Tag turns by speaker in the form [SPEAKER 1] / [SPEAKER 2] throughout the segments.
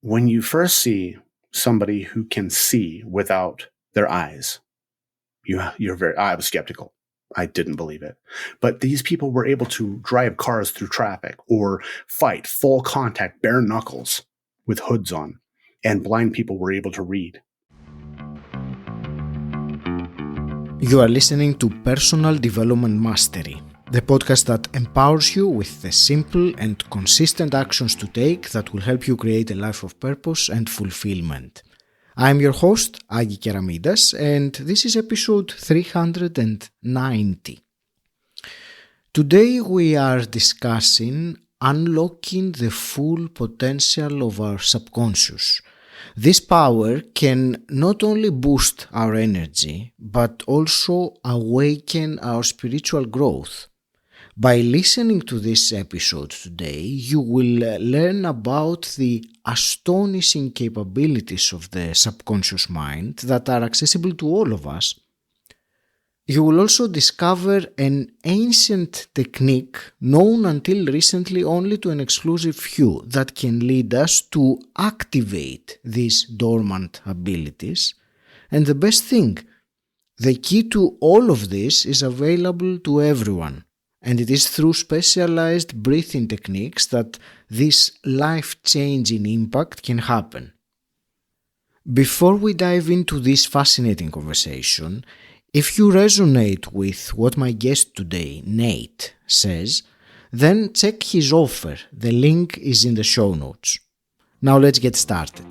[SPEAKER 1] when you first see somebody who can see without their eyes, I was skeptical. I didn't believe it. But these people were able to drive cars through traffic or fight full contact, bare knuckles with hoods on. And blind people were able to read.
[SPEAKER 2] You are listening to Personal Development Mastery, the podcast that empowers you with the simple and consistent actions to take that will help you create a life of purpose and fulfillment. I'm your host, Agi Keramidas, and this is episode 390. Today we are discussing unlocking the full potential of our subconscious. This power can not only boost our energy, but also awaken our spiritual growth. By listening to this episode today, you will learn about the astonishing capabilities of the subconscious mind that are accessible to all of us. You will also discover an ancient technique known until recently only to an exclusive few that can lead us to activate these dormant abilities. And the best thing, the key to all of this is available to everyone. And it is through specialized breathing techniques that this life-changing impact can happen. Before we dive into this fascinating conversation, if you resonate with what my guest today, Nate, says, then check his offer. The link is in the show notes. Now let's get started.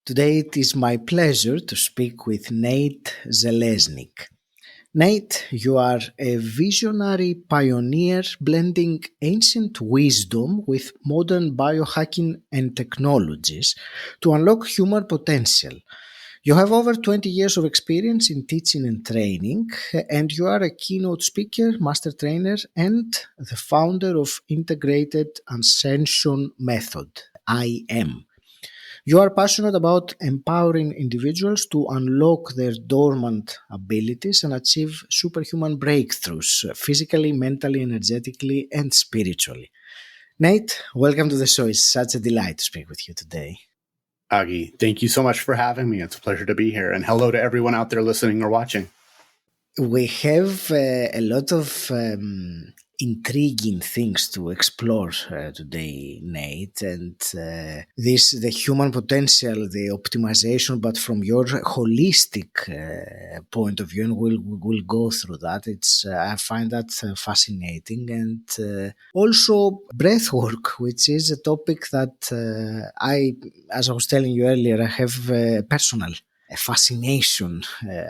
[SPEAKER 2] Today it is my pleasure to speak with Nate Zeleznik. Nate, you are a visionary pioneer blending ancient wisdom with modern biohacking and technologies to unlock human potential. You have over 20 years of experience in teaching and training, and you are a keynote speaker, master trainer, and the founder of Integrated Ascension Method, IM. You are passionate about empowering individuals to unlock their dormant abilities and achieve superhuman breakthroughs physically, mentally, energetically, and spiritually. Nate, welcome to the show. It's such a delight to speak with you today.
[SPEAKER 1] Agi, thank you so much for having me. It's a pleasure to be here. And hello to everyone out there listening or watching.
[SPEAKER 2] We have a lot of intriguing things to explore today, Nate, and the human potential, the optimization, but from your holistic point of view, and we'll go through that. I find that fascinating, and also breathwork, which is a topic that as I was telling you earlier, I have personal fascination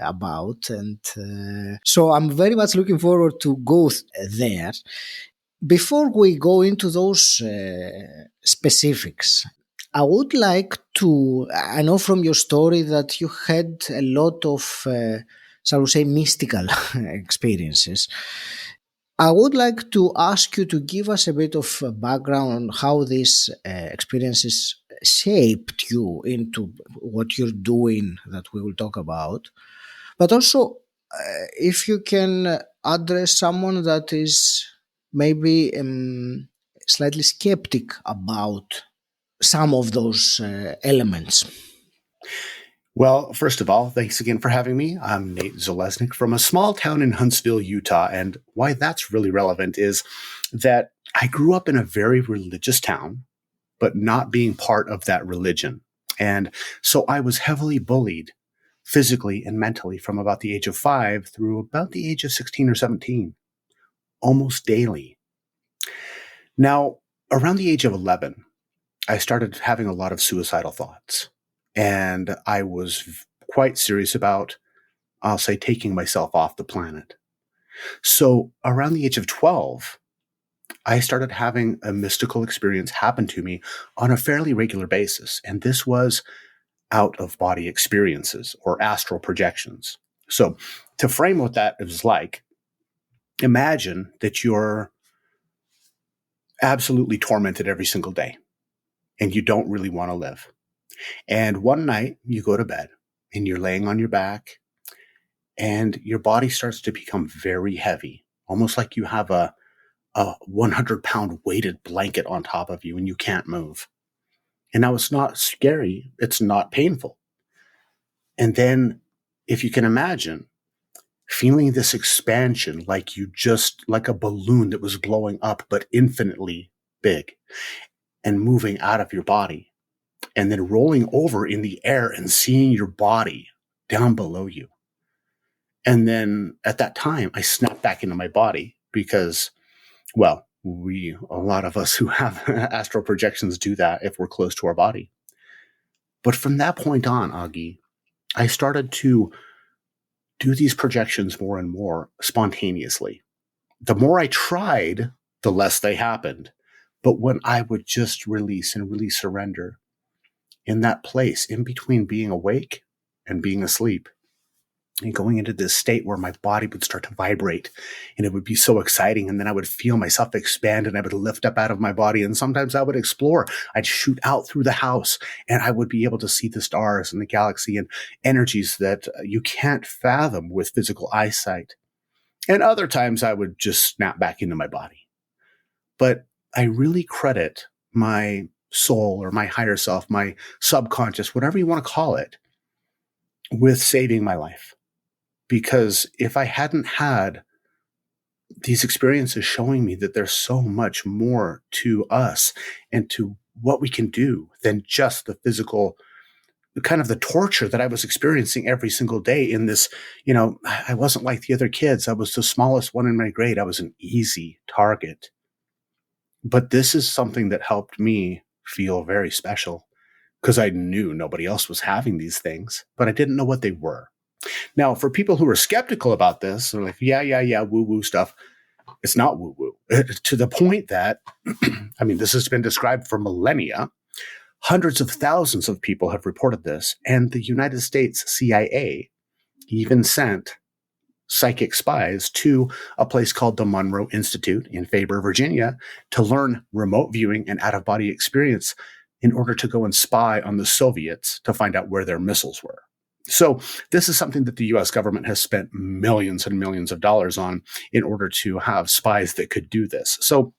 [SPEAKER 2] about, and so I'm very much looking forward to go there. Before we go into those specifics, I would like to, I know from your story that you had a lot of shall we say mystical experiences. I would like to ask you to give us a bit of background on how these experiences shaped you into what you're doing that we will talk about. But also, if you can address someone that is maybe slightly skeptic about some of those elements.
[SPEAKER 1] Well, first of all, thanks again for having me. I'm Nate Zeleznik from a small town in Huntsville, Utah. And why that's really relevant is that I grew up in a very religious town, but not being part of that religion. And so I was heavily bullied physically and mentally from about the age of 5 through about the age of 16 or 17, almost daily. Now, around the age of 11, I started having a lot of suicidal thoughts. And I was quite serious about, I'll say, taking myself off the planet. So around the age of 12, I started having a mystical experience happen to me on a fairly regular basis. And this was out-of-body experiences or astral projections. So to frame what that is like, imagine that you're absolutely tormented every single day and you don't really want to live. And one night you go to bed and you're laying on your back and your body starts to become very heavy, almost like you have a 100-pound weighted blanket on top of you and you can't move. And now it's not scary. It's not painful. And then if you can imagine feeling this expansion, like a balloon that was blowing up, but infinitely big and moving out of your body, and then rolling over in the air and seeing your body down below you. And then at that time, I snapped back into my body because, well, a lot of us who have astral projections do that if we're close to our body. But from that point on, Augie, I started to do these projections more and more spontaneously. The more I tried, the less they happened. But when I would just release and really surrender in that place in between being awake and being asleep, and going into this state where my body would start to vibrate and it would be so exciting. And then I would feel myself expand and I would lift up out of my body. And sometimes I would explore. I'd shoot out through the house and I would be able to see the stars and the galaxy and energies that you can't fathom with physical eyesight. And other times I would just snap back into my body. But I really credit my soul or my higher self, my subconscious, whatever you want to call it, with saving my life. Because if I hadn't had these experiences showing me that there's so much more to us and to what we can do than just the physical, kind of the torture that I was experiencing every single day in this, I wasn't like the other kids. I was the smallest one in my grade. I was an easy target. But this is something that helped me feel very special because I knew nobody else was having these things, but I didn't know what they were. Now, for people who are skeptical about this, they're like, yeah, woo-woo stuff. It's not woo-woo. To the point that, this has been described for millennia. Hundreds of thousands of people have reported this, and the United States CIA even sent psychic spies to a place called the Monroe Institute in Faber, Virginia, to learn remote viewing and out-of-body experience in order to go and spy on the Soviets to find out where their missiles were. So this is something that the U.S. government has spent millions and millions of dollars on in order to have spies that could do this. So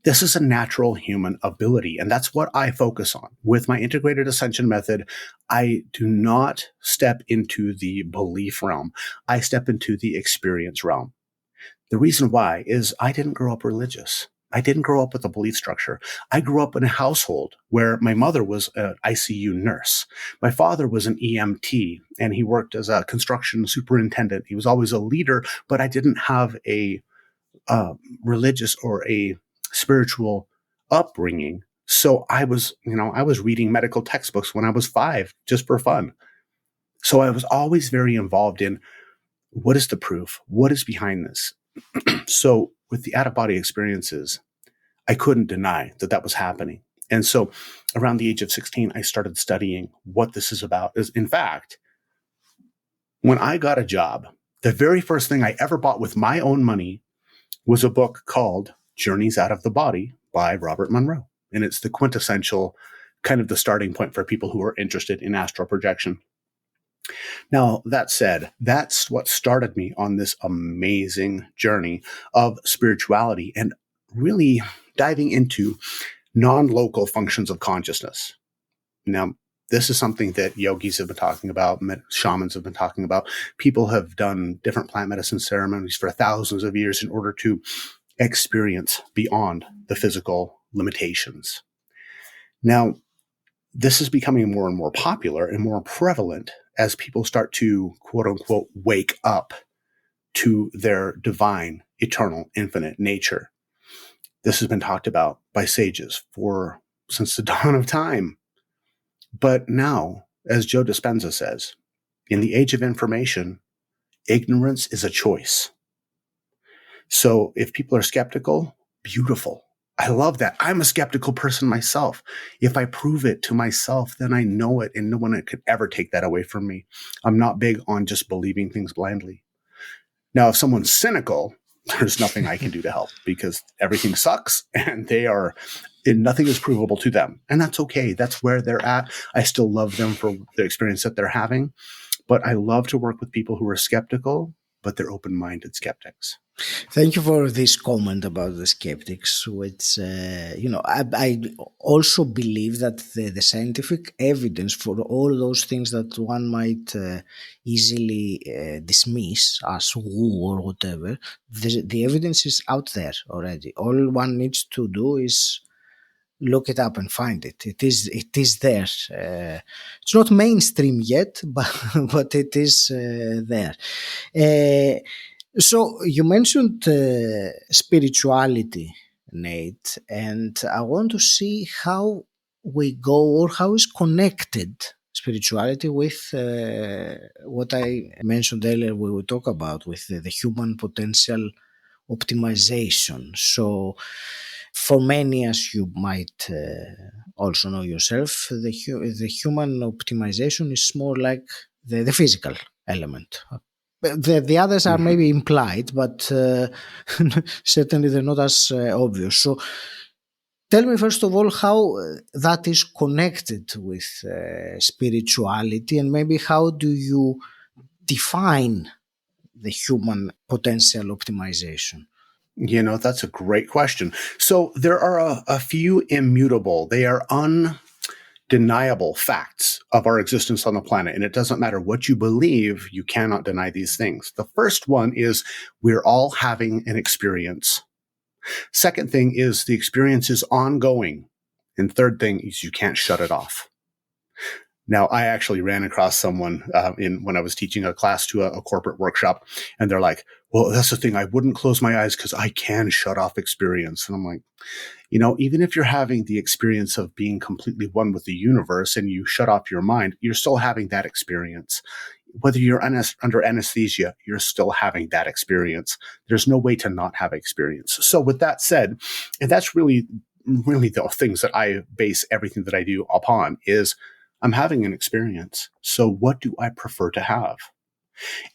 [SPEAKER 1] this is a natural human ability, and that's what I focus on. With my Integrated Ascension Method, I do not step into the belief realm. I step into the experience realm. The reason why is I didn't grow up religious. I didn't grow up with a belief structure. I grew up in a household where my mother was an ICU nurse. My father was an EMT, and he worked as a construction superintendent. He was always a leader, but I didn't have a religious or a spiritual upbringing. So I was reading medical textbooks when I was 5, just for fun. So I was always very involved in what is the proof? What is behind this? So with the out-of-body experiences, I couldn't deny that that was happening. And so around the age of 16, I started studying what this is about. In fact, when I got a job, the very first thing I ever bought with my own money was a book called Journeys Out of the Body by Robert Monroe. And it's the quintessential kind of the starting point for people who are interested in astral projection. Now, that said, that's what started me on this amazing journey of spirituality and really diving into non-local functions of consciousness. Now, this is something that yogis have been talking about, shamans have been talking about. People have done different plant medicine ceremonies for thousands of years in order to experience beyond the physical limitations. Now, this is becoming more and more popular and more prevalent as people start to, quote unquote, wake up to their divine, eternal, infinite nature. This has been talked about by sages since the dawn of time. But now, as Joe Dispenza says, in the age of information, ignorance is a choice. So if people are skeptical, beautiful. I love that. I'm a skeptical person myself. If I prove it to myself, then I know it, and no one could ever take that away from me. I'm not big on just believing things blindly. Now, if someone's cynical, there's nothing I can do to help because everything sucks and nothing is provable to them. And that's okay. That's where they're at. I still love them for the experience that they're having, but I love to work with people who are skeptical, but they're open-minded skeptics.
[SPEAKER 2] Thank you for this comment about the skeptics, which, I also believe that the scientific evidence for all those things that one might easily dismiss as woo or whatever, the evidence is out there already. All one needs to do is look it up and find it. It is there. It's not mainstream yet, but it is there. Uh, so you mentioned spirituality, Nate, and I want to see how we go or how is connected spirituality with what I mentioned earlier. We will talk about with the human potential optimization. So, for many, as you might also know yourself, the human optimization is more like the physical element. The others are
[SPEAKER 1] Mhm.
[SPEAKER 2] maybe implied, but certainly they're not as obvious. So tell me first of all how that is connected with spirituality, and maybe how do you define the human potential optimization?
[SPEAKER 1] That's a great question. So there are a few immutable, they are undeniable facts of our existence on the planet. And it doesn't matter what you believe, you cannot deny these things. The first one is we're all having an experience. Second thing is the experience is ongoing. And third thing is you can't shut it off. Now, I actually ran across someone when I was teaching a class to a corporate workshop, and they're like, "Well, that's the thing. I wouldn't close my eyes because I can shut off experience." And I'm like, even if you're having the experience of being completely one with the universe and you shut off your mind, you're still having that experience. Whether you're under anesthesia, you're still having that experience. There's no way to not have experience. So, with that said, and that's really the things that I base everything that I do upon is I'm having an experience. So what do I prefer to have?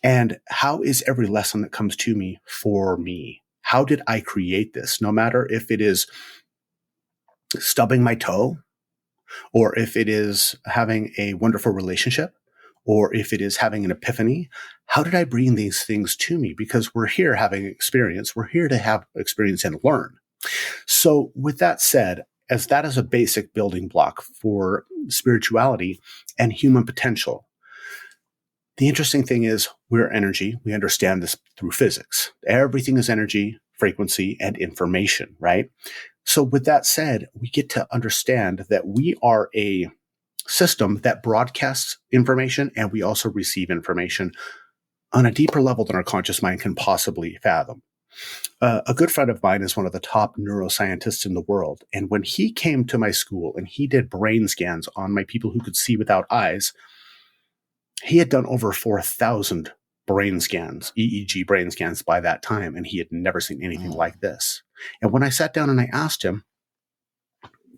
[SPEAKER 1] And how is every lesson that comes to me for me? How did I create this? No matter if it is stubbing my toe, or if it is having a wonderful relationship, or if it is having an epiphany, how did I bring these things to me? Because we're here having experience. We're here to have experience and learn. So with that said, as that is a basic building block for spirituality and human potential, the interesting thing is we're energy. We understand this through physics. Everything is energy, frequency, and information, right? So with that said, we get to understand that we are a system that broadcasts information and we also receive information on a deeper level than our conscious mind can possibly fathom. A good friend of mine is one of the top neuroscientists in the world. And when he came to my school and he did brain scans on my people who could see without eyes, he had done over 4,000 brain scans, EEG brain scans by that time, and he had never seen anything like this. And when I sat down and I asked him,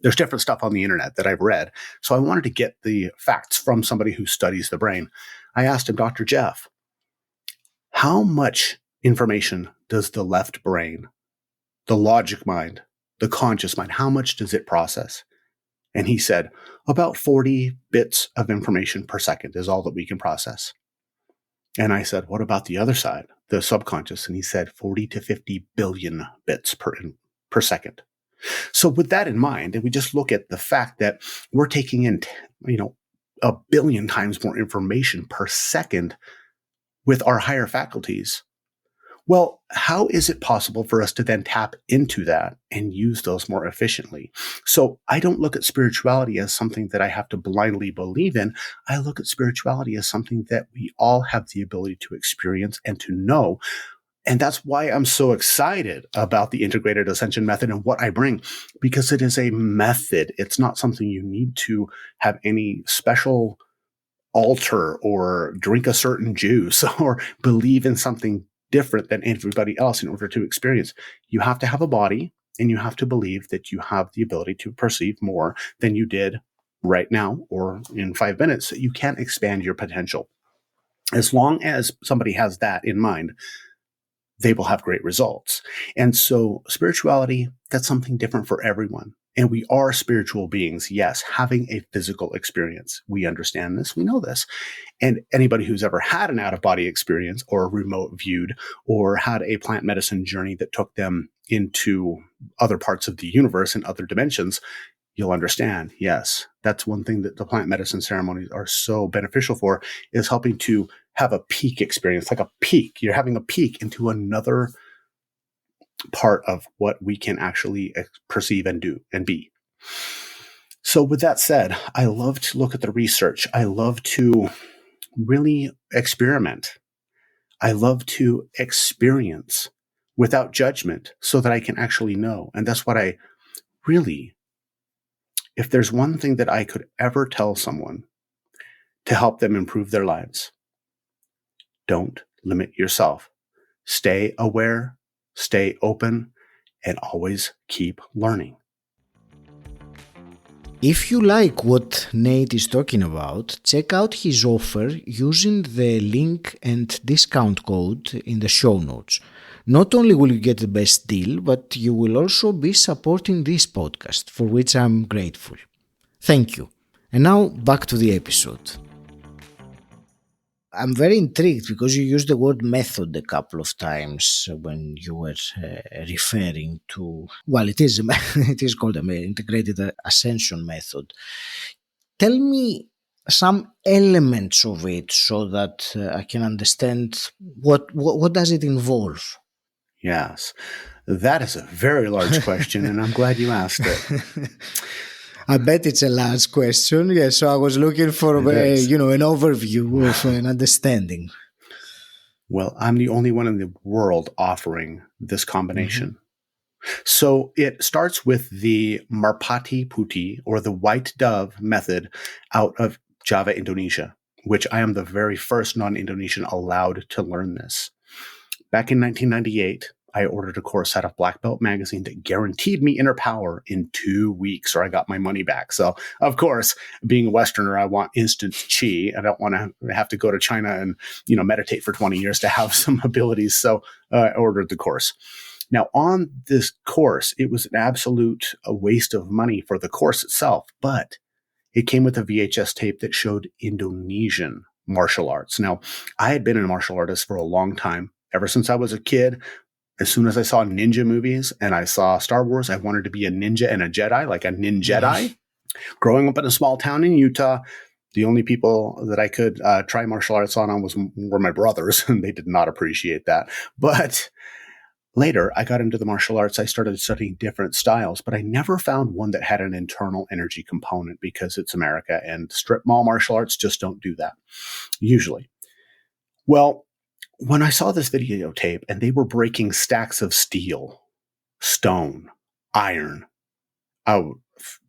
[SPEAKER 1] there's different stuff on the internet that I've read, so I wanted to get the facts from somebody who studies the brain. I asked him, Dr. Jeff, how much information does the left brain, the logic mind, the conscious mind, how much does it process? And he said, about 40 bits of information per second is all that we can process. And I said, what about the other side, the subconscious? And he said 40 to 50 billion bits per second. So with that in mind, and we just look at the fact that we're taking in, a billion times more information per second with our higher faculties. Well, how is it possible for us to then tap into that and use those more efficiently? So I don't look at spirituality as something that I have to blindly believe in. I look at spirituality as something that we all have the ability to experience and to know. And that's why I'm so excited about the Integrated Ascension Method and what I bring, because it is a method. It's not something you need to have any special altar or drink a certain juice or believe in something different than everybody else in order to experience. You have to have a body and you have to believe that you have the ability to perceive more than you did right now or in 5 minutes. You can't expand your potential. As long as somebody has that in mind, they will have great results. And so spirituality, that's something different for everyone. And we are spiritual beings, yes, having a physical experience. We understand this. We know this. And anybody who's ever had an out-of-body experience or remote viewed or had a plant medicine journey that took them into other parts of the universe and other dimensions, you'll understand, yes, that's one thing that the plant medicine ceremonies are so beneficial for, is helping to have a peak experience, like a peak. You're having a peek into another part of what we can actually perceive and do and be. So with that said, I love to look at the research. I love to really experiment. I love to experience without judgment so that I can actually know. And that's what I really, if there's one thing that I could ever tell someone to help them improve their lives, don't limit yourself. Stay aware, stay open, and always keep learning.
[SPEAKER 2] If you like what Nate is talking about, check out his offer using the link and discount code in the show notes. Not only will you get the best deal, but you will also be supporting this podcast, for which I'm grateful. Thank you. And now back to the episode. I'm very intrigued because you used the word method a couple of times when you were referring to, well, it is called an Integrated Ascension Method. Tell me some elements of it so that I can understand what does it involve?
[SPEAKER 1] Yes, that is a very large question, and I'm glad you asked it.
[SPEAKER 2] I bet it's a large question. Yeah, so I was looking for an overview of an understanding.
[SPEAKER 1] Well, I'm the only one in the world offering this combination. Mm-hmm. So it starts with the Merpati Putih, or the white dove method, out of Java, Indonesia, which I am the very first non-Indonesian allowed to learn this. Back in 1998, I ordered a course out of Black Belt magazine that guaranteed me inner power in 2 weeks, or I got my money back. So, of course, being a Westerner, I want instant chi. I don't want to have to go to China and, meditate for 20 years to have some abilities. So I ordered the course. Now, on this course, it was an absolute waste of money for the course itself, but it came with a VHS tape that showed Indonesian martial arts. Now, I had been a martial artist for a long time. Ever since I was a kid, as soon as I saw ninja movies and I saw Star Wars, I wanted to be a ninja and a Jedi, like a ninjedi. Growing up in a small town in Utah, the only people that I could try martial arts on were my brothers, and they did not appreciate that. But later, I got into the martial arts. I started studying different styles, but I never found one that had an internal energy component because it's America, and strip mall martial arts just don't do that, usually. Well, when I saw this videotape and they were breaking stacks of steel, stone, iron, I was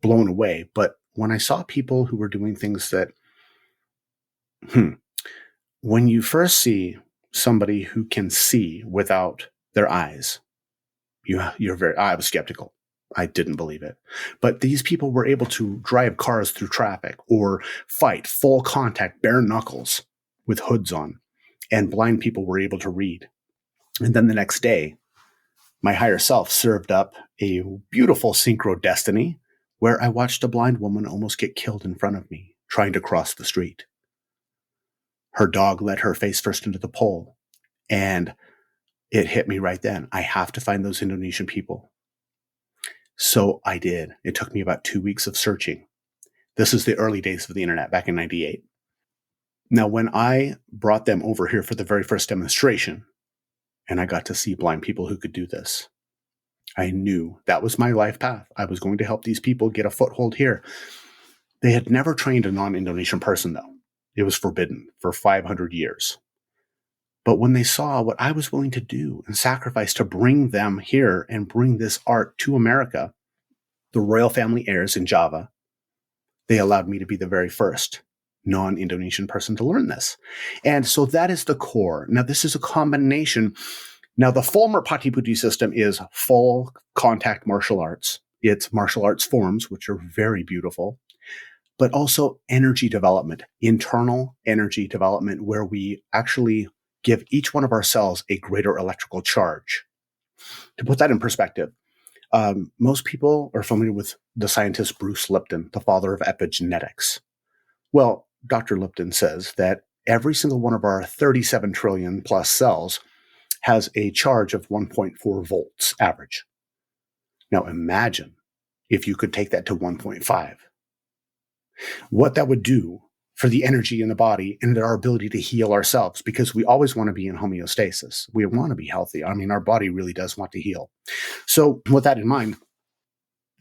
[SPEAKER 1] blown away. But when I saw people who were doing things that, when you first see somebody who can see without their eyes, I was skeptical. I didn't believe it. But these people were able to drive cars through traffic or fight full contact, bare knuckles with hoods on. And blind people were able to read. And then the next day, my higher self served up a beautiful synchro destiny where I watched a blind woman almost get killed in front of me, trying to cross the street. Her dog let her face first into the pole, and it hit me right then. I have to find those Indonesian people. So I did. It took me about 2 weeks of searching. This is the early days of the internet, back in 98. Now, when I brought them over here for the very first demonstration, and I got to see blind people who could do this, I knew that was my life path. I was going to help these people get a foothold here. They had never trained a non-Indonesian person, though. It was forbidden for 500 years. But when they saw what I was willing to do and sacrifice to bring them here and bring this art to America, the royal family heirs in Java, they allowed me to be the very first non-Indonesian person to learn this. And so that is the core. Now, this is a combination. Now, the full Merpati Putih system is full contact martial arts. It's martial arts forms, which are very beautiful, but also energy development, internal energy development, where we actually give each one of our cells a greater electrical charge. To put that in perspective, Most people are familiar with the scientist Bruce Lipton, the father of epigenetics. Well, Dr. Lipton says that every single one of our 37 trillion plus cells has a charge of 1.4 volts average. Now imagine if you could take that to 1.5. What that would do for the energy in the body and our ability to heal ourselves, because we always want to be in homeostasis. We want to be healthy. I mean, our body really does want to heal. So with that in mind,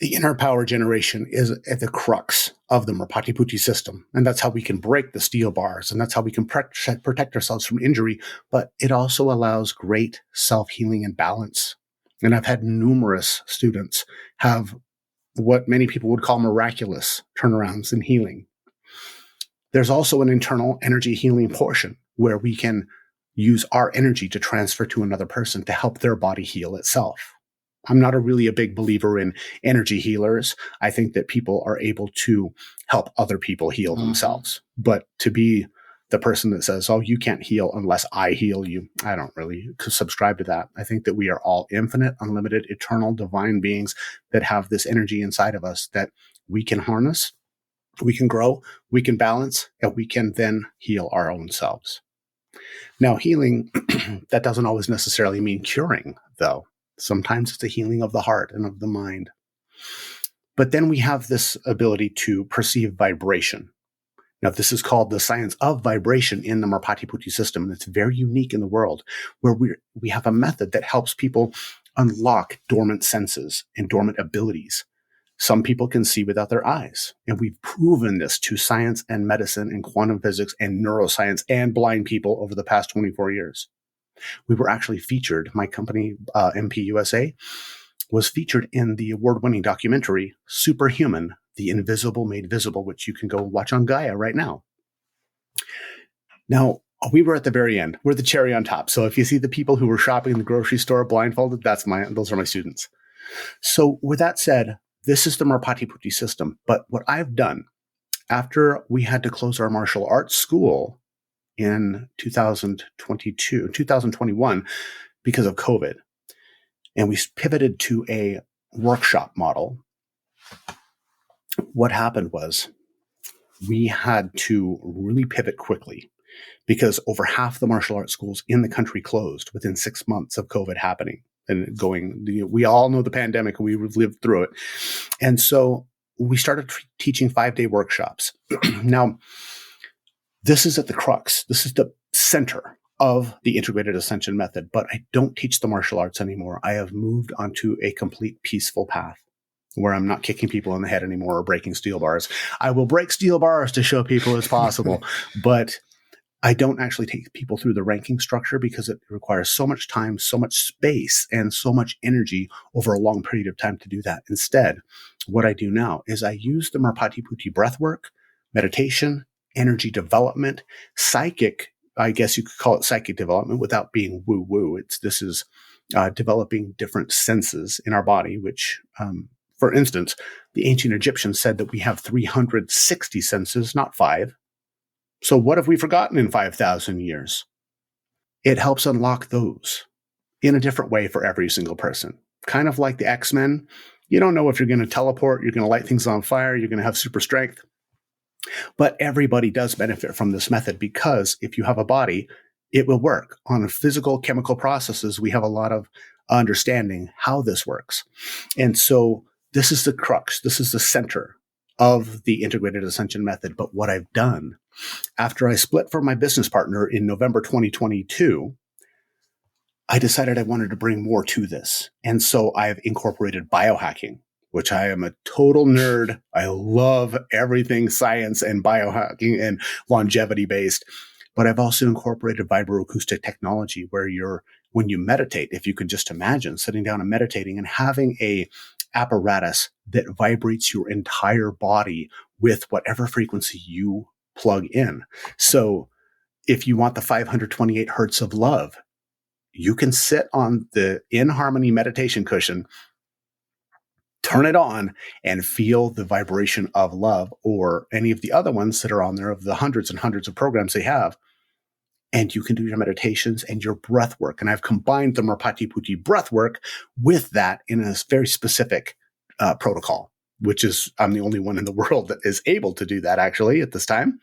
[SPEAKER 1] the inner power generation is at the crux of the Merpati Putih system. And that's how we can break the steel bars. And that's how we can protect ourselves from injury. But it also allows great self-healing and balance. And I've had numerous students have what many people would call miraculous turnarounds in healing. There's also an internal energy healing portion where we can use our energy to transfer to another person to help their body heal itself. I'm not really a big believer in energy healers. I think that people are able to help other people heal themselves. But to be the person that says, oh, you can't heal unless I heal you, I don't really subscribe to that. I think that we are all infinite, unlimited, eternal, divine beings that have this energy inside of us that we can harness, we can grow, we can balance, and we can then heal our own selves. Now, healing, that doesn't always necessarily mean curing, though. Sometimes it's a healing of the heart and of the mind. But then we have this ability to perceive vibration. Now, this is called the science of vibration in the Merpati Putih system, and it's very unique in the world, where we have a method that helps people unlock dormant senses and dormant abilities. Some people can see without their eyes, and we've proven this to science and medicine and quantum physics and neuroscience and blind people over the past 24 years. We were actually featured, my company, MP USA, was featured in the award-winning documentary Superhuman, The Invisible Made Visible, which you can go watch on Gaia right now. Now, we were at the very end. We're the cherry on top. So if you see the people who were shopping in the grocery store blindfolded, those are my students. So with that said, this is the Merpati Putih system. But what I've done, after we had to close our martial arts school in 2021 because of COVID, and we pivoted to a workshop model, what happened was we had to really pivot quickly because over half the martial arts schools in the country closed within 6 months of COVID happening and going. We all know the pandemic. We lived through it. And so we started teaching 5-day workshops. Now, this is at the crux. This is the center of the Integrated Ascension Method, but I don't teach the martial arts anymore. I have moved onto a complete peaceful path where I'm not kicking people in the head anymore or breaking steel bars. I will break steel bars to show people it's possible, but I don't actually take people through the ranking structure because it requires so much time, so much space, and so much energy over a long period of time to do that. Instead, what I do now is I use the Merpati Putih breathwork, meditation, energy development, psychic, I guess you could call it psychic development without being woo-woo. This is developing different senses in our body, which, for instance, the ancient Egyptians said that we have 360 senses, not 5. So what have we forgotten in 5,000 years? It helps unlock those in a different way for every single person. Kind of like the X-Men. You don't know if you're going to teleport, you're going to light things on fire, you're going to have super strength. But everybody does benefit from this method because if you have a body, it will work. On physical, chemical processes, we have a lot of understanding how this works. And so this is the crux. This is the center of the Integrated Ascension Method. But what I've done after I split from my business partner in November 2022, I decided I wanted to bring more to this. And so I've incorporated biohacking, which I am a total nerd. I love everything science and biohacking and longevity based. But I've also incorporated vibroacoustic technology where when you meditate, if you can just imagine sitting down and meditating and having a apparatus that vibrates your entire body with whatever frequency you plug in. So if you want the 528 hertz of love, you can sit on the In Harmony meditation cushion, turn it on, and feel the vibration of love, or any of the other ones that are on there of the hundreds and hundreds of programs they have. And you can do your meditations and your breath work. And I've combined the Merpati Putih breath work with that in a very specific protocol, which is, I'm the only one in the world that is able to do that actually at this time.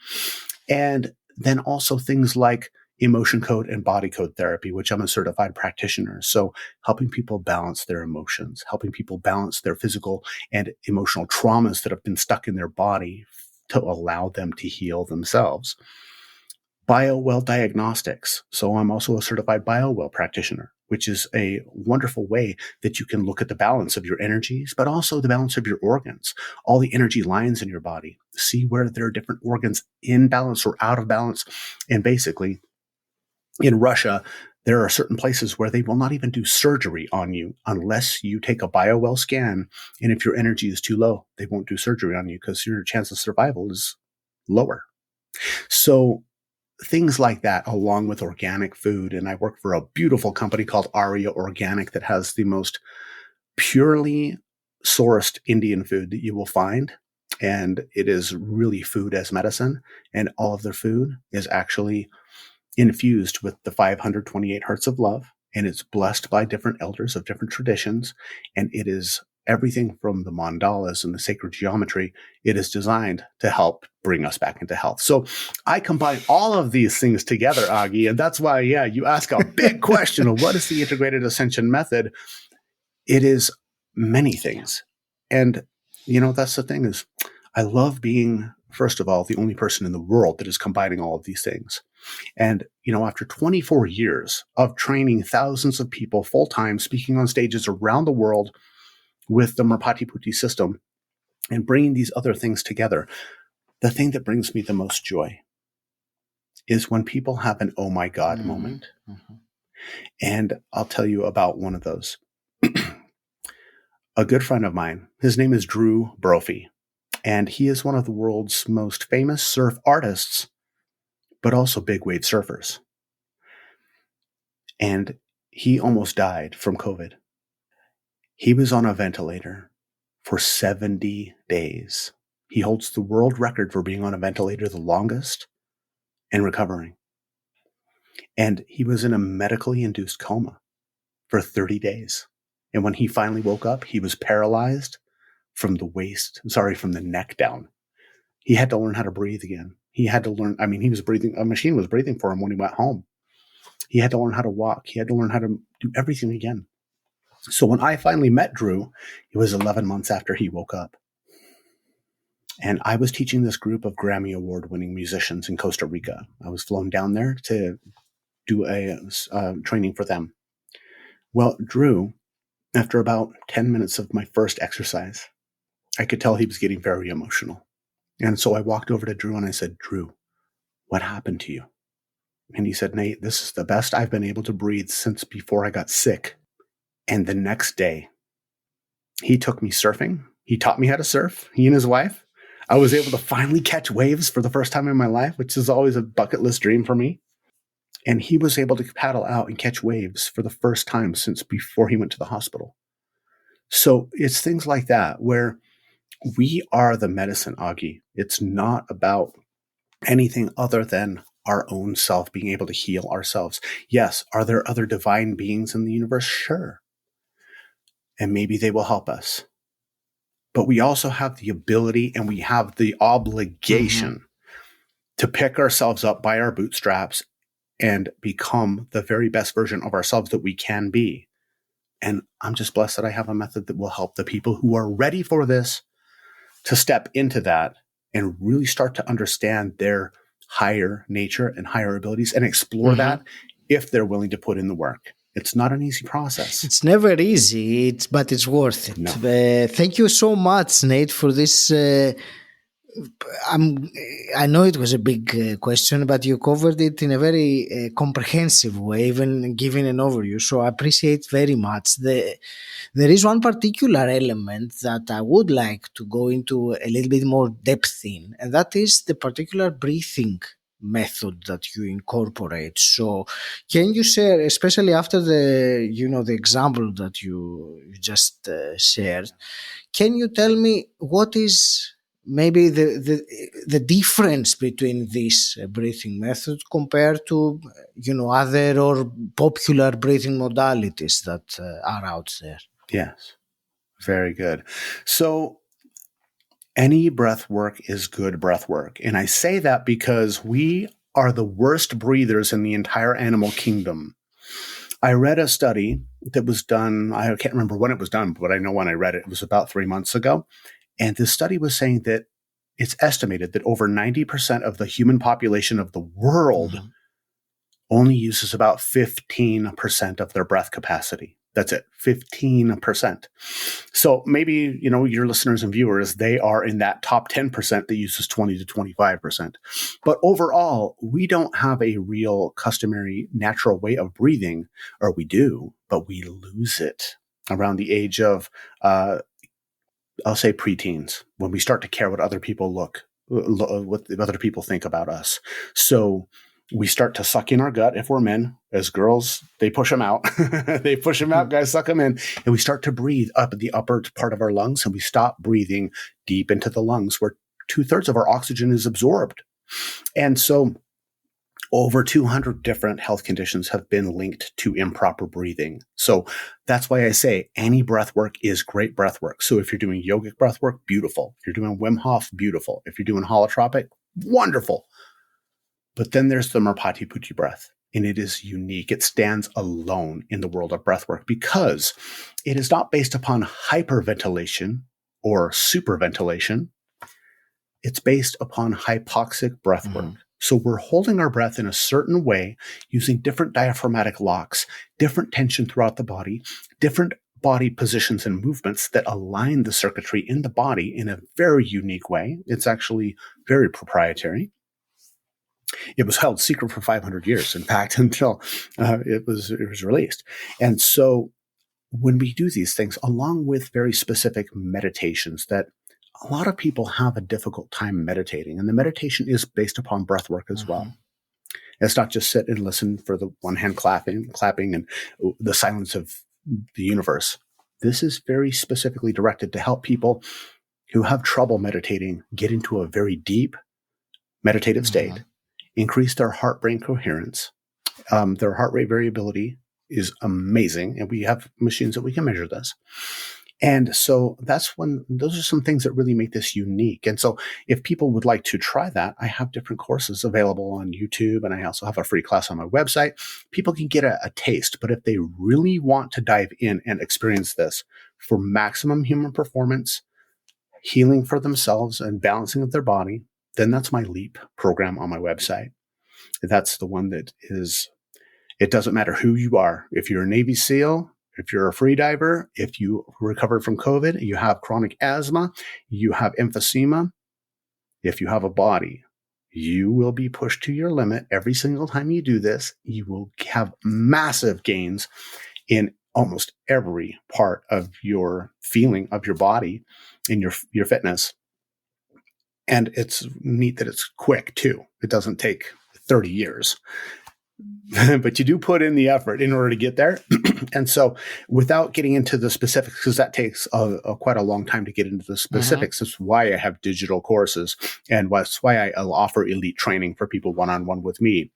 [SPEAKER 1] And then also things like emotion code and body code therapy, which I'm a certified practitioner. So helping people balance their emotions, helping people balance their physical and emotional traumas that have been stuck in their body to allow them to heal themselves. BioWell diagnostics. So I'm also a certified BioWell practitioner, which is a wonderful way that you can look at the balance of your energies, but also the balance of your organs, all the energy lines in your body, see where there are different organs in balance or out of balance. And basically, in Russia, there are certain places where they will not even do surgery on you unless you take a BioWell scan. And if your energy is too low, they won't do surgery on you because your chance of survival is lower. So things like that, along with organic food. And I work for a beautiful company called Arya Organic that has the most purely sourced Indian food that you will find. And it is really food as medicine. And all of their food is actually infused with the 528 hertz of love. And it's blessed by different elders of different traditions. And it is everything from the mandalas and the sacred geometry. It is designed to help bring us back into health. So I combine all of these things together, Augie. And that's why, you ask a big question of what is the Integrated Ascension Method? It is many things. And, that's the thing is I love being, first of all, the only person in the world that is combining all of these things. And, after 24 years of training thousands of people full-time, speaking on stages around the world with the Merpati Putih system and bringing these other things together, the thing that brings me the most joy is when people have an oh my God moment. Mm-hmm. And I'll tell you about one of those. A good friend of mine, his name is Drew Brophy, and he is one of the world's most famous surf artists, but also big wave surfers. And he almost died from COVID. He was on a ventilator for 70 days. He holds the world record for being on a ventilator the longest and recovering. And he was in a medically induced coma for 30 days. And when he finally woke up, he was paralyzed from the neck down. He had to learn how to breathe again. He had to learn, he was breathing, a machine was breathing for him when he went home. He had to learn how to walk. He had to learn how to do everything again. So when I finally met Drew, it was 11 months after he woke up. And I was teaching this group of Grammy Award-winning musicians in Costa Rica. I was flown down there to do a training for them. Well, Drew, after about 10 minutes of my first exercise, I could tell he was getting very emotional. And so I walked over to Drew and I said, Drew, what happened to you? And he said, Nate, this is the best I've been able to breathe since before I got sick. And the next day, he took me surfing. He taught me how to surf, he and his wife. I was able to finally catch waves for the first time in my life, which is always a bucket list dream for me. And he was able to paddle out and catch waves for the first time since before he went to the hospital. So it's things like that where we are the medicine, Augie. It's not about anything other than our own self, being able to heal ourselves. Yes, are there other divine beings in the universe? Sure. And maybe they will help us. But we also have the ability and we have the obligation to pick ourselves up by our bootstraps and become the very best version of ourselves that we can be. And I'm just blessed that I have a method that will help the people who are ready for this to step into that and really start to understand their higher nature and higher abilities and explore that if they're willing to put in the work. It's not an easy process.
[SPEAKER 2] It's never easy, but it's worth it. No. Thank you so much, Nate, for this. I know it was a big question, but you covered it in a very comprehensive way, even giving an overview. So I appreciate very much. There is one particular element that I would like to go into a little bit more depth in, and that is the particular breathing method that you incorporate. So can you share, especially after the example that you just shared, can you tell me what is maybe the difference between this breathing method compared to other or popular breathing modalities that are out there.
[SPEAKER 1] Yes, very good. So any breath work is good breath work. And I say that because we are the worst breathers in the entire animal kingdom. I read a study that was done, I can't remember when it was done, but I know when I read it, it was about 3 months ago. And this study was saying that it's estimated that over 90% of the human population of the world only uses about 15% of their breath capacity. That's it, 15%. So maybe, your listeners and viewers, they are in that top 10% that uses 20 to 25%. But overall, we don't have a real customary natural way of breathing, or we do, but we lose it around the age of, I'll say preteens, when we start to care what other people what other people think about us. So we start to suck in our gut if we're men. As girls, they push them out. They push them out, guys suck them in. And we start to breathe up at the upper part of our lungs, and we stop breathing deep into the lungs where 2/3 of our oxygen is absorbed. And so over 200 different health conditions have been linked to improper breathing. So that's why I say any breath work is great breath work. So if you're doing yogic breath work, beautiful. If you're doing Wim Hof, beautiful. If you're doing holotropic, wonderful. But then there's the Merpati Putih breath, and it is unique. It stands alone in the world of breathwork because it is not based upon hyperventilation or superventilation. It's based upon hypoxic breathwork. So we're holding our breath in a certain way using different diaphragmatic locks, different tension throughout the body, different body positions and movements that align the circuitry in the body in a very unique way. It's actually very proprietary. It was held secret for 500 years, in fact, until it was released. And so when we do these things, along with very specific meditations that a lot of people have a difficult time meditating, and the meditation is based upon breath work as well. It's not just sit and listen for the one hand clapping and the silence of the universe. This is very specifically directed to help people who have trouble meditating get into a very deep meditative state, increase their heart-brain coherence. Their heart rate variability is amazing, and we have machines that we can measure this. And so those are some things that really make this unique. And so if people would like to try that, I have different courses available on YouTube, and I also have a free class on my website. People can get a taste, but if they really want to dive in and experience this for maximum human performance, healing for themselves and balancing of their body, then that's my LEAP program on my website. That's the one that is, it doesn't matter who you are. If you're a Navy SEAL, if you're a free diver, if you recovered from COVID, you have chronic asthma, you have emphysema, if you have a body, you will be pushed to your limit every single time you do this. You will have massive gains in almost every part of your feeling of your body and your fitness. And it's neat that it's quick too. It doesn't take 30 years. But you do put in the effort in order to get there. And so without getting into the specifics, because that takes quite a long time to get into the specifics, that's why I have digital courses, and that's why I'll offer elite training for people one-on-one with me.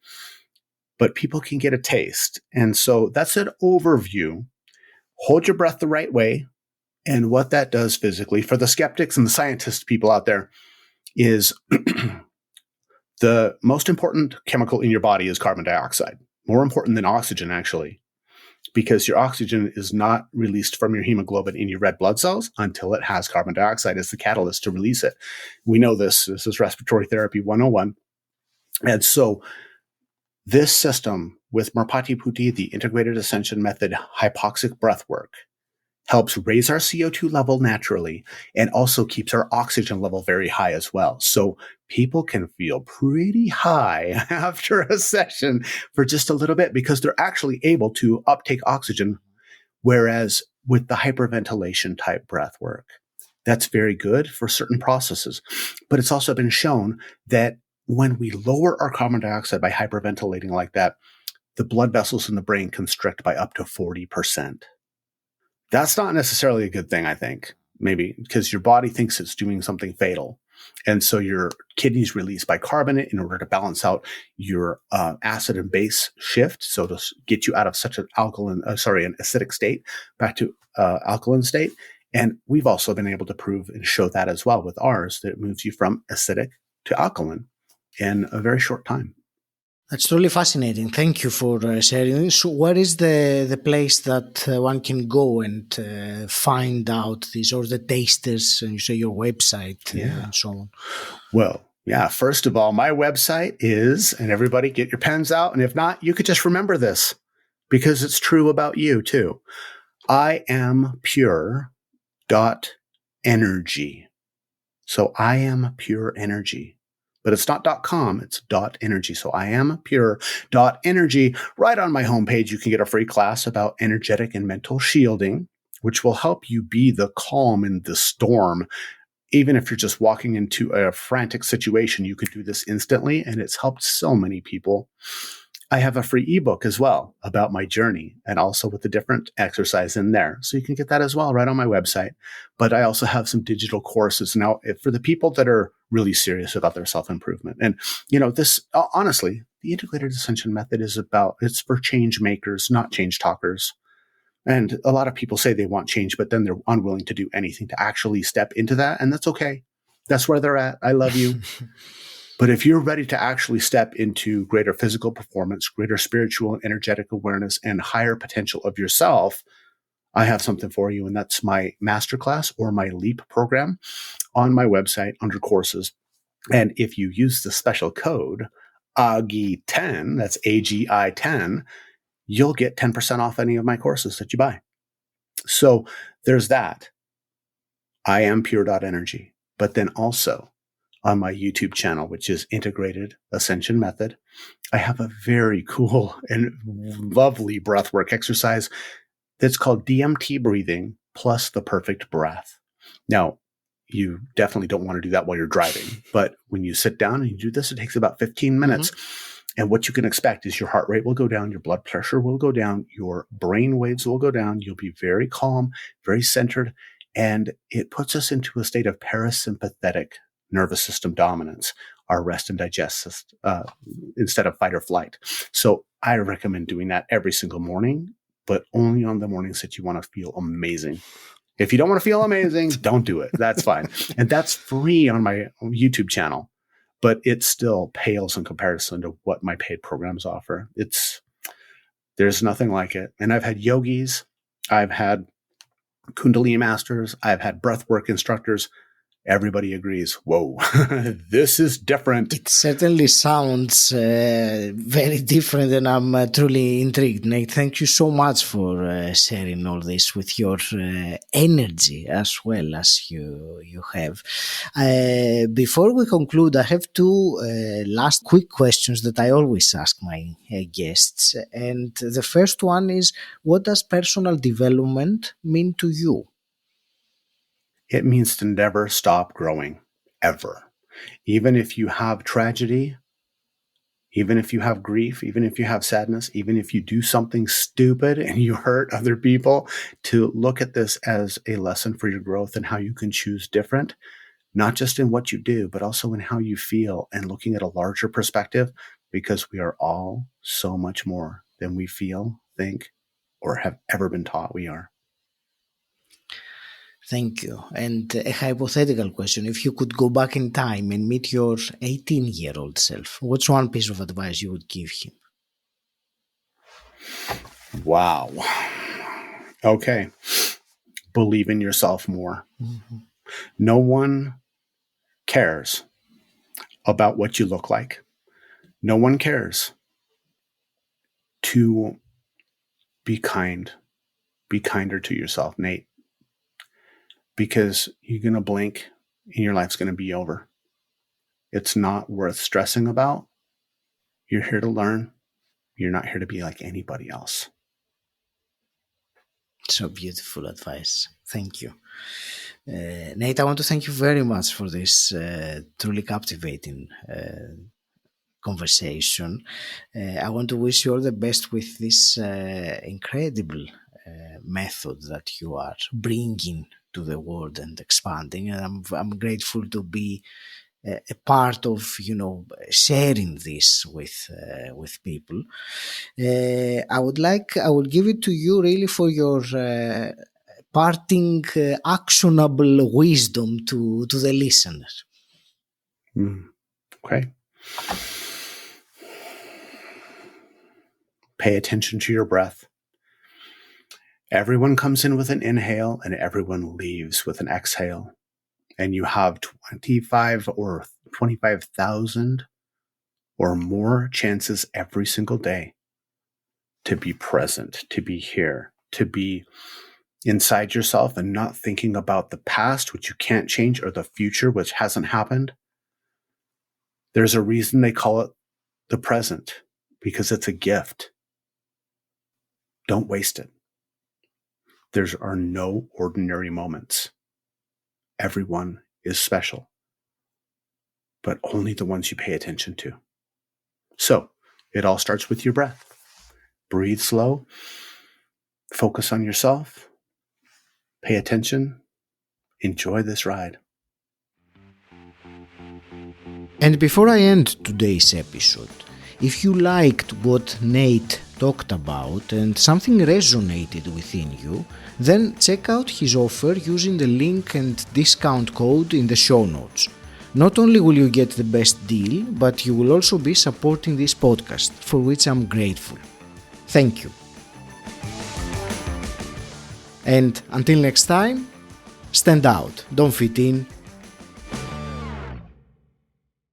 [SPEAKER 1] But people can get a taste. And so that's an overview. Hold your breath the right way. And what that does physically for the skeptics and the scientist people out there is the most important chemical in your body is carbon dioxide, more important than oxygen, actually, because your oxygen is not released from your hemoglobin in your red blood cells until it has carbon dioxide as the catalyst to release it. We know this. This is respiratory therapy 101. And so this system with Merpati Putih, the Integrated Ascension Method, hypoxic breath work, helps raise our CO2 level naturally and also keeps our oxygen level very high as well. So people can feel pretty high after a session for just a little bit because they're actually able to uptake oxygen. Whereas with the hyperventilation type breath work, that's very good for certain processes. But it's also been shown that when we lower our carbon dioxide by hyperventilating like that, the blood vessels in the brain constrict by up to 40%. That's not necessarily a good thing, I think, maybe because your body thinks it's doing something fatal. And so your kidneys release bicarbonate in order to balance out your acid and base shift. So to get you out of such an an acidic state back to alkaline state. And we've also been able to prove and show that as well with ours, that it moves you from acidic to alkaline in a very short time.
[SPEAKER 2] That's truly fascinating. Thank you for sharing. So where is the place that one can go and find out this, or the tasters, and you say your website and so on?
[SPEAKER 1] Well, yeah, first of all, my website is, and everybody get your pens out, and if not, you could just remember this because it's true about you too. IamPure.energy. So I am pure energy. But it's not .com, it's .energy. So IamPure.energy. Right on my homepage, you can get a free class about energetic and mental shielding, which will help you be the calm in the storm. Even if you're just walking into a frantic situation, you can do this instantly, and it's helped so many people. I have a free ebook as well about my journey, and also with the different exercise in there. So you can get that as well right on my website. But I also have some digital courses now for the people that are really serious about their self-improvement. And, this, honestly, the Integrated Ascension Method it's for change makers, not change talkers. And a lot of people say they want change, but then they're unwilling to do anything to actually step into that. And that's okay. That's where they're at. I love you. But if you're ready to actually step into greater physical performance, greater spiritual and energetic awareness, and higher potential of yourself, I have something for you. And that's my masterclass or my LEAP program on my website under courses. And if you use the special code AGI10, that's AGI 10, you'll get 10% off any of my courses that you buy. So there's that. I am pure.energy. But then also on my YouTube channel, which is Integrated Ascension Method, I have a very cool and lovely breathwork exercise that's called DMT breathing plus the perfect breath. Now, you definitely don't want to do that while you're driving, but when you sit down and you do this, it takes about 15 minutes. And what you can expect is your heart rate will go down, your blood pressure will go down, your brain waves will go down. You'll be very calm, very centered, and it puts us into a state of parasympathetic nervous system dominance, our rest and digest instead of fight or flight. So I recommend doing that every single morning, but only on the mornings that you want to feel amazing. If you don't want to feel amazing, don't do it. That's fine. And that's free on my YouTube channel, but it still pales in comparison to what my paid programs offer. There's nothing like it. And I've had yogis, I've had Kundalini masters, I've had breathwork instructors. Everybody agrees, whoa, this is different.
[SPEAKER 2] It certainly sounds very different, and I'm truly intrigued. Nate, thank you so much for sharing all this with your energy as well as you have. Before we conclude, I have two last quick questions that I always ask my guests. And the first one is, what does personal development mean to you?
[SPEAKER 1] It means to never stop growing, ever. Even if you have tragedy, even if you have grief, even if you have sadness, even if you do something stupid and you hurt other people, to look at this as a lesson for your growth and how you can choose different, not just in what you do, but also in how you feel, and looking at a larger perspective, because we are all so much more than we feel, think, or have ever been taught we are.
[SPEAKER 2] Thank you. And a hypothetical question. If you could go back in time and meet your 18-year-old self, what's one piece of advice you would give him?
[SPEAKER 1] Wow. Okay. Believe in yourself more. Mm-hmm. No one cares about what you look like. No one cares to be kind. Be kinder to yourself, Nate. Because you're going to blink and your life's going to be over. It's not worth stressing about. You're here to learn. You're not here to be like anybody else.
[SPEAKER 2] So beautiful advice. Thank you. Nate, I want to thank you very much for this truly captivating conversation. I want to wish you all the best with this incredible method that you are bringing to the world and expanding. And I'm grateful to be a part of, sharing this with people. I will give it to you really for your parting actionable wisdom to the listeners.
[SPEAKER 1] Okay. Pay attention to your breath. Everyone comes in with an inhale and everyone leaves with an exhale. And you have 25 or 25,000 or more chances every single day to be present, to be here, to be inside yourself and not thinking about the past, which you can't change, or the future, which hasn't happened. There's a reason they call it the present, because it's a gift. Don't waste it. There are no ordinary moments. Everyone is special, but only the ones you pay attention to. So it all starts with your breath. Breathe slow. Focus on yourself. Pay attention. Enjoy this ride.
[SPEAKER 2] And before I end today's episode, if you liked what Nate talked about and something resonated within you, then check out his offer using the link and discount code in the show notes. Not only will you get the best deal, but you will also be supporting this podcast, for which I'm grateful. Thank you. And until next time, stand out, don't fit in,